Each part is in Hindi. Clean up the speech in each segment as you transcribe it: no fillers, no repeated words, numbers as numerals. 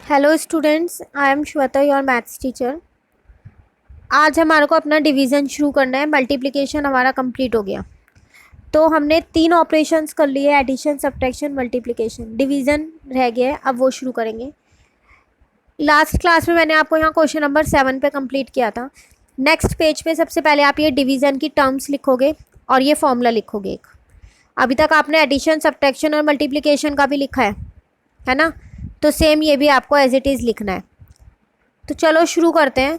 Hello students, I am Shweta, your maths teacher. आज हमारे को अपना डिवीज़न शुरू करना है। मल्टीप्लिकेशन हमारा कंप्लीट हो गया, तो हमने 3 ऑपरेशंस कर लिए, एडिशन, सब्ट्रैक्शन, मल्टीप्लिकेशन। डिवीज़न रह गया है, अब वो शुरू करेंगे। लास्ट क्लास में मैंने आपको यहाँ क्वेश्चन नंबर 7 पे कंप्लीट किया था। नेक्स्ट पेज पे सबसे पहले आप ये डिवीज़न की टर्म्स लिखोगे और ये फॉर्मूला लिखोगे एक। अभी तक आपने एडिशन, सब्ट्रैक्शन और मल्टीप्लिकेशन का भी लिखा है ना? तो सेम ये भी आपको एज इट इज़ लिखना है। तो चलो शुरू करते हैं।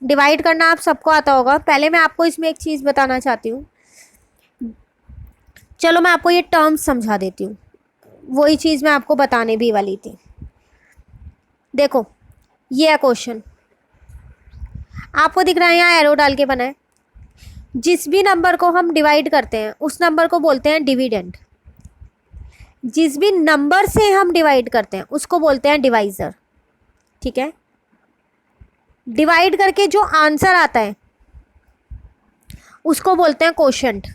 डिवाइड करना आप सबको आता होगा। पहले मैं आपको इसमें एक चीज़ बताना चाहती हूँ। चलो मैं आपको ये टर्म्स समझा देती हूँ, वही चीज़ मैं आपको बताने भी वाली थी। देखो, ये है क्वेश्चन, आपको दिख रहा है यहाँ एरो डाल के बना है। जिस भी नंबर को हम डिवाइड करते हैं उस नंबर को बोलते हैं डिविडेंड। जिस भी नंबर से हम डिवाइड करते हैं उसको बोलते हैं डिवाइज़र। ठीक है? डिवाइड करके जो आंसर आता है उसको बोलते हैं कोशेंट,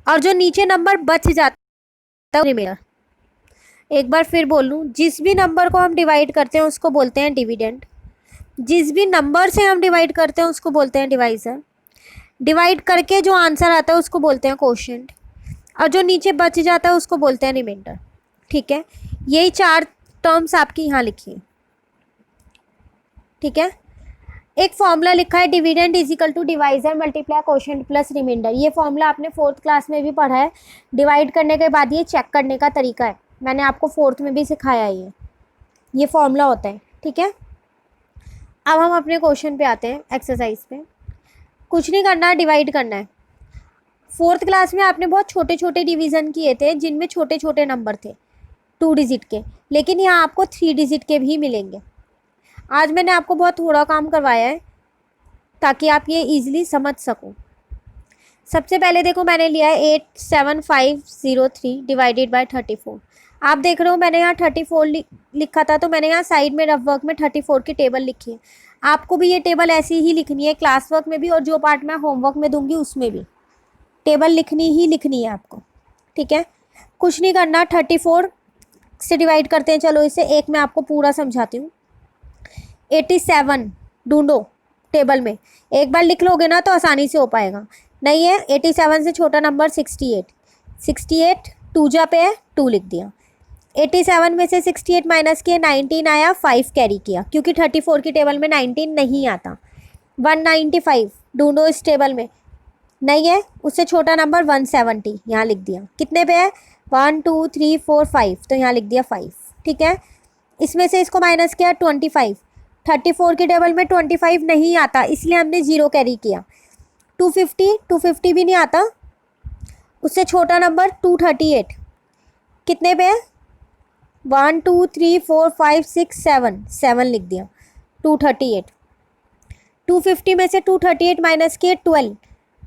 और जो नीचे नंबर बच जाता है रिमेंडर। एक बार फिर बोल लूँ, जिस भी नंबर को हम डिवाइड करते हैं उसको बोलते हैं डिविडेंड। जिस भी नंबर से हम डिवाइड करते हैं उसको बोलते हैं डिवाइज़र। डिवाइड करके जो आंसर आता है उसको बोलते हैं कोशेंट, और जो नीचे बच जाता है उसको बोलते हैं रिमाइंडर। ठीक है? यही 4 टर्म्स आपकी यहाँ लिखी है। ठीक है? एक फॉर्मूला लिखा है, dividend is equal to divisor multiply quotient plus remainder. ये फॉर्मूला आपने 4th क्लास में भी पढ़ा है। डिवाइड करने के बाद ये चेक करने का तरीका है, मैंने आपको 4th में भी सिखाया है। ये फॉर्मूला होता है। ठीक है? अब हम अपने क्वेश्चन पे आते हैं, एक्सरसाइज पे। कुछ नहीं करना, डिवाइड करना है। 4th क्लास में आपने बहुत छोटे छोटे डिवीज़न किए थे जिनमें छोटे छोटे नंबर थे 2 डिजिट के, लेकिन यहाँ आपको 3 डिजिट के भी मिलेंगे। आज मैंने आपको बहुत थोड़ा काम करवाया है ताकि आप ये इजीली समझ सको। सबसे पहले देखो, मैंने लिया है 87503 डिवाइडेड बाय 34। आप देख रहे हो मैंने यहाँ 34 लिखा था, तो मैंने यहाँ साइड में रफ वर्क में 34 की टेबल लिखी है। आपको भी ये टेबल ऐसी ही लिखनी है, क्लास वर्क में भी, और जो पार्ट मैं होमवर्क में दूंगी उसमें भी टेबल लिखनी है आपको। ठीक है? कुछ नहीं करना, 34 से डिवाइड करते हैं। चलो इसे एक मैं आपको पूरा समझाती हूँ। 87 ढूंढो टेबल में। एक बार लिख लोगे ना तो आसानी से हो पाएगा। नहीं है, 87 से छोटा नंबर 68। 68 टू जा पे है, 2 लिख दिया। 87 में से 68 माइनस किया, 19 आया, 5 कैरी किया, क्योंकि 34 की टेबल में 19 नहीं आता। 195 ढूंढो इस टेबल में। नहीं है, उससे छोटा नंबर 170, यहाँ लिख दिया। कितने पे है? 1 2 3 4 5, तो यहाँ लिख दिया 5। ठीक है? इसमें से इसको माइनस किया 25। 34 की टेबल में 25 नहीं आता, इसलिए हमने 0 कैरी किया। 250 भी नहीं आता, उससे छोटा नंबर 238। कितने पे है? 1 2 3 4 5 6 7, 7 लिख दिया। 238। 250 में से 238 माइनस किए 12।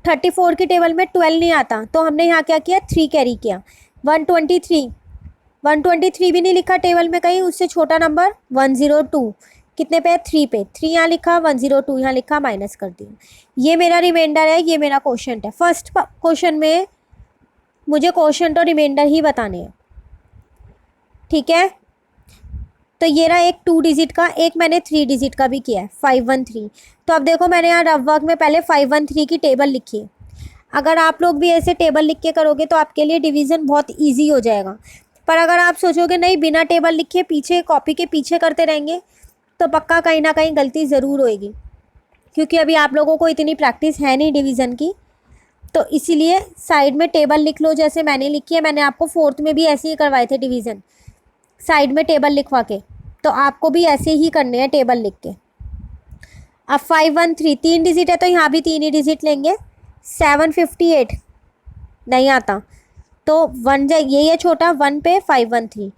34 की टेबल में 12 नहीं आता, तो हमने यहाँ क्या किया? 3 कैरी किया। 123। 123 भी नहीं लिखा टेबल में कहीं, उससे छोटा नंबर 102। कितने पे है? 3 पे। 3 यहाँ लिखा, 102 यहाँ लिखा, माइनस कर दिया। ये मेरा रिमाइंडर है, ये मेरा क्वोशंट है। फर्स्ट क्वेश्चन में मुझे क्वोशंट और रिमाइंडर ही बताने हैं। ठीक है? तो ये रहा एक 2 डिजिट का, एक मैंने 3 डिजिट का भी किया है, 513। तो अब देखो, मैंने यहाँ रफ वर्क में पहले 513 की टेबल लिखी है। अगर आप लोग भी ऐसे टेबल लिख के करोगे तो आपके लिए डिवीज़न बहुत ईजी हो जाएगा। पर अगर आप सोचोगे नहीं, बिना टेबल लिखे पीछे कॉपी के पीछे करते रहेंगे, तो पक्का कहीं ना कहीं गलती ज़रूर होएगी, क्योंकि अभी आप लोगों को इतनी प्रैक्टिस है नहीं डिवीज़न की। तो इसीलिए साइड में टेबल लिख लो, जैसे मैंने लिखी है। मैंने आपको 4th में भी ऐसे ही करवाए थे डिवीज़न, साइड में टेबल लिखवा के। तो आपको भी ऐसे ही करने हैं, टेबल लिख के। अब 513 3 डिजिट है, तो यहाँ भी 3 ही डिजिट लेंगे। 758 नहीं आता, तो 1 ये है छोटा, 1 पे 513।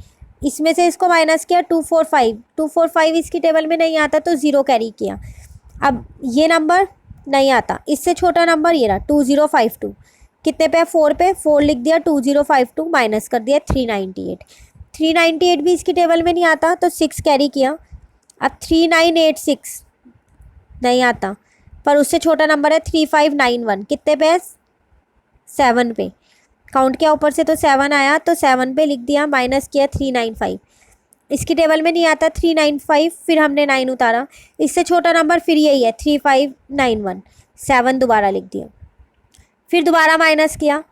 इसमें से इसको माइनस किया, 245। 245 इसकी टेबल में नहीं आता, तो 0 कैरी किया। अब ये नंबर नहीं आता, इससे छोटा नंबर ये रहा, 2052। कितने पे? 4 पे। 4 लिख दिया, 2052 माइनस कर दिया, 398। 398 भी इसकी टेबल में नहीं आता, तो 6 कैरी किया। अब 3986 नहीं आता, पर उससे छोटा नंबर है 3591। कितने पे है? 7 पे। काउंट किया ऊपर से, तो 7 आया, तो 7 पे लिख दिया, माइनस किया 395। इसकी टेबल में नहीं आता 395, फिर हमने 9 उतारा, इससे छोटा नंबर फिर यही है 3591, 7 दोबारा लिख दिया, फिर दोबारा माइनस किया,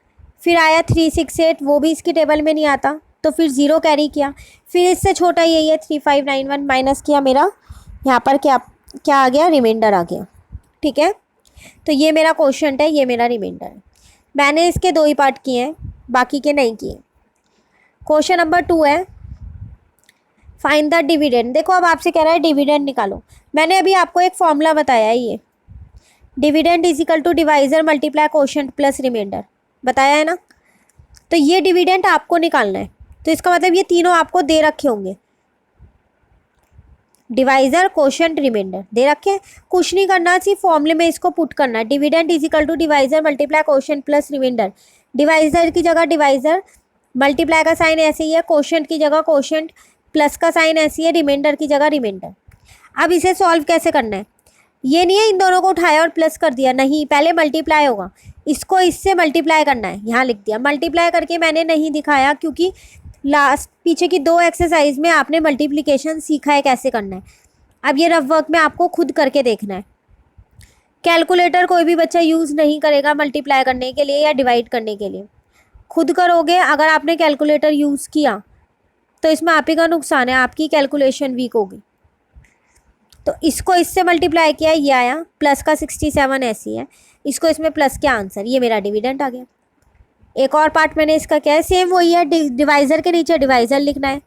फिर आया 368, वो भी इसकी टेबल में नहीं आता तो फिर 0 कैरी किया, फिर इससे छोटा यही है 3591, माइनस किया, मेरा यहाँ पर क्या क्या आ गया, रिमाइंडर आ गया। ठीक है, तो ये मेरा क्वेश्चन है, ये मेरा रिमाइंडर है। मैंने इसके 2 ही पार्ट किए हैं, बाकी के नहीं किए। क्वेश्चन नंबर 2 है, फाइंड द डिविडेंड। देखो अब आपसे कह रहा है डिविडेंड निकालो। मैंने अभी आपको एक फॉर्मूला बताया है, ये dividend is equal to divisor multiply quotient plus remainder, बताया है ना। तो ये डिविडेंड आपको निकालना है, तो इसका मतलब ये तीनों आपको दे रखे होंगे, डिवाइजर क्वोशंट रिमाइंडर दे रखे हैं। कुछ नहीं करना, सिर्फ फॉर्मूले में इसको पुट करना है। Dividend is equal to divisor multiply quotient plus remainder. Divisor की जगह डिवाइजर, मल्टीप्लाई का साइन ऐसे ही है, क्वोशंट की जगह क्वोशंट, प्लस का साइन ऐसी है, रिमाइंडर की जगह रिमाइंडर। अब इसे सॉल्व कैसे करना है, ये नहीं है इन दोनों को उठाया और प्लस कर दिया, नहीं, पहले मल्टीप्लाई होगा, इसको इससे मल्टीप्लाई करना है, यहाँ लिख दिया। मल्टीप्लाई करके मैंने नहीं दिखाया क्योंकि लास्ट पीछे की 2 एक्सरसाइज में आपने मल्टीप्लिकेशन सीखा है कैसे करना है। अब ये रफ वर्क में आपको खुद करके देखना है। कैलकुलेटर कोई भी बच्चा यूज़ नहीं करेगा मल्टीप्लाई करने के लिए या डिवाइड करने के लिए, खुद करोगे। अगर आपने कैलकुलेटर यूज़ किया तो इसमें आप ही का नुकसान है, आपकी कैलकुलेशन वीक होगी। तो इसको इससे मल्टीप्लाई किया, ये आया, प्लस का 67 ऐसी है, इसको इसमें प्लस के आंसर, ये मेरा डिविडेंड आ गया। एक और पार्ट मैंने इसका क्या है, सेम वही है, डिवाइज़र के नीचे डिवाइज़र लिखना है,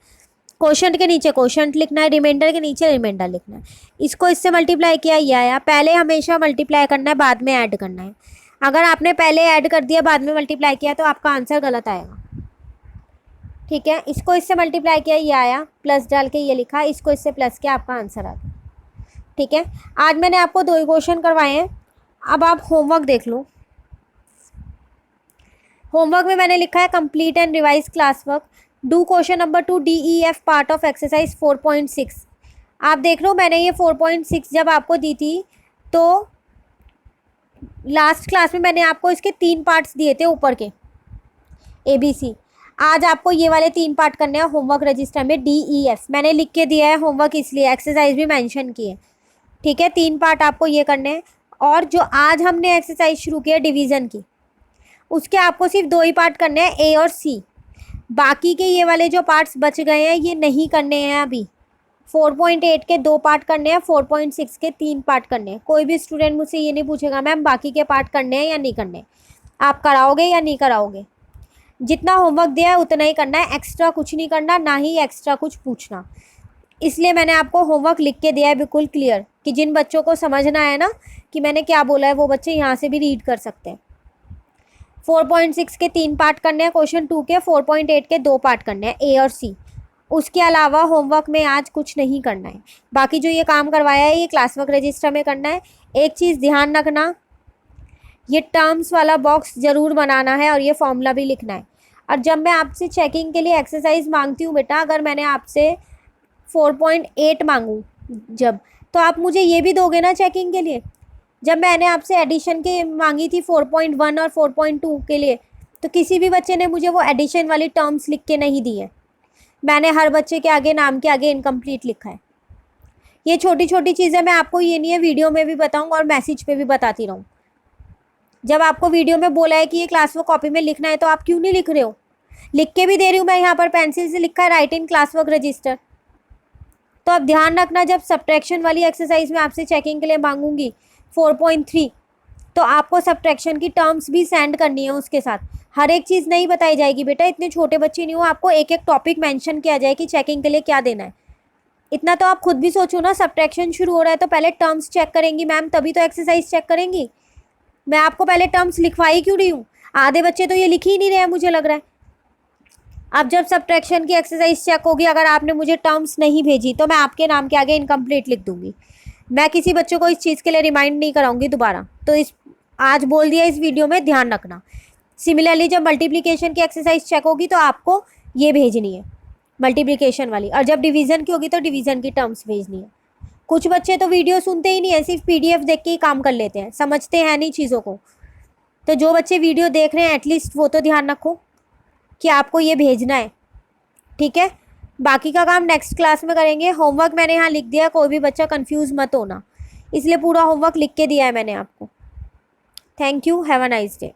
क्वोशंट के नीचे क्वोशंट लिखना है, रिमाइंडर के नीचे रिमाइंडर लिखना है। इसको इससे मल्टीप्लाई किया, ये आया। पहले हमेशा मल्टीप्लाई करना है, बाद में ऐड करना है। अगर आपने पहले ऐड कर दिया बाद में मल्टीप्लाई किया तो आपका आंसर गलत आएगा। ठीक है, इसको इससे मल्टीप्लाई किया, ये आया, प्लस डाल के ये लिखा, इसको इससे प्लस किया, आपका आंसर आ गया। ठीक है, आज मैंने आपको 2 ही क्वेश्चन करवाए हैं। अब आप होमवर्क देख लो। होमवर्क में मैंने लिखा है complete and revise class work, do question number 2 DEF part of exercise 4.6। आप देख लो, मैंने ये 4.6 जब आपको दी थी तो लास्ट क्लास में मैंने आपको इसके 3 पार्ट्स दिए थे ऊपर के ABC। आज आपको ये वाले 3 पार्ट करने हैं होमवर्क रजिस्टर में। DEF मैंने लिख के दिया है होमवर्क, इसलिए एक्सरसाइज भी मेंशन की है। ठीक है, 3 पार्ट आपको ये करने हैं। और जो आज हमने एक्सरसाइज शुरू की है डिवीज़न की, उसके आपको सिर्फ 2 ही पार्ट करने हैं, A और C। बाकी के ये वाले जो पार्ट्स बच गए हैं ये नहीं करने हैं अभी। 4.8 के 2 पार्ट करने हैं, 4.6 के 3 पार्ट करने हैं। कोई भी स्टूडेंट मुझसे ये नहीं पूछेगा मैम बाकी के पार्ट करने हैं या नहीं करने, आप कराओगे या नहीं कराओगे। जितना होमवर्क दिया है उतना ही करना है, एक्स्ट्रा कुछ नहीं करना, ना ही एक्स्ट्रा कुछ पूछना। इसलिए मैंने आपको होमवर्क लिख के दिया है बिल्कुल क्लियर, कि जिन बच्चों को समझना है ना कि मैंने क्या बोला है, वो बच्चे यहाँ से भी रीड कर सकते हैं। 4.6 के 3 पार्ट करने हैं, क्वेश्चन 2 के 4.8 के 2 पार्ट करने हैं, A और C। उसके अलावा होमवर्क में आज कुछ नहीं करना है। बाकी जो ये काम करवाया है ये क्लास वर्क रजिस्टर में करना है। एक चीज़ ध्यान रखना, ये टर्म्स वाला बॉक्स ज़रूर बनाना है और ये फॉर्मूला भी लिखना है। और जब मैं आपसे चेकिंग के लिए एक्सरसाइज मांगती हूँ बेटा, अगर मैंने आपसे 4.8 मांगूँ जब, तो आप मुझे ये भी दोगे ना चेकिंग के लिए। जब मैंने आपसे एडिशन के मांगी थी 4.1 और 4.2 के लिए, तो किसी भी बच्चे ने मुझे वो एडिशन वाली टर्म्स लिख के नहीं दी है। मैंने हर बच्चे के आगे, नाम के आगे इनकम्प्लीट लिखा है। ये छोटी छोटी चीज़ें मैं आपको ये नहीं है वीडियो में भी बताऊँगा और मैसेज पे भी बताती रहूँ। जब आपको वीडियो में बोला है कि ये क्लास वर्क कॉपी में लिखना है तो आप क्यों नहीं लिख रहे हो। लिख के भी दे रही हूँ मैं, यहाँ पर पेंसिल से लिखा है right in class work register. तो अब ध्यान रखना, जब सब्ट्रैक्शन वाली एक्सरसाइज में आपसे चेकिंग के लिए मांगूंगी 4.3, तो आपको सब्ट्रैक्शन की टर्म्स भी सेंड करनी है उसके साथ। हर एक चीज़ नहीं बताई जाएगी बेटा, इतने छोटे बच्चे नहीं हो, आपको एक एक टॉपिक मेंशन किया जाए कि चेकिंग के लिए क्या देना है। इतना तो आप खुद भी सोचो ना, सब्ट्रैक्शन शुरू हो रहा है तो पहले टर्म्स चेक करेंगी मैम, तभी तो एक्सरसाइज चेक करेंगी। मैं आपको पहले टर्म्स लिखवाई क्यों रही हूँ, आधे बच्चे तो ये लिख ही नहीं रहे हैं मुझे लग रहा है। अब जब सब्ट्रैक्शन की एक्सरसाइज चेक होगी, अगर आपने मुझे टर्म्स नहीं भेजी तो मैं आपके नाम के आगे इनकम्प्लीट लिख दूंगी। मैं किसी बच्चों को इस चीज़ के लिए रिमाइंड नहीं कराऊंगी दोबारा। तो इस आज बोल दिया, इस वीडियो में ध्यान रखना। सिमिलरली जब मल्टीप्लिकेशन की एक्सरसाइज चेक होगी तो आपको ये भेजनी है मल्टीप्लिकेशन वाली, और जब डिवीज़न की होगी तो डिवीज़न की टर्म्स भेजनी है। कुछ बच्चे तो वीडियो सुनते ही नहीं है, सिर्फ PDF देख के ही काम कर लेते हैं, समझते हैं नहीं चीज़ों को। तो जो बच्चे वीडियो देख रहे हैं एटलीस्ट वो तो ध्यान रखो कि आपको ये भेजना है। ठीक है, बाकी का काम नेक्स्ट क्लास में करेंगे। होमवर्क मैंने यहाँ लिख दिया, कोई भी बच्चा कंफ्यूज मत होना, इसलिए पूरा होमवर्क लिख के दिया है मैंने आपको। Thank you, have a nice day.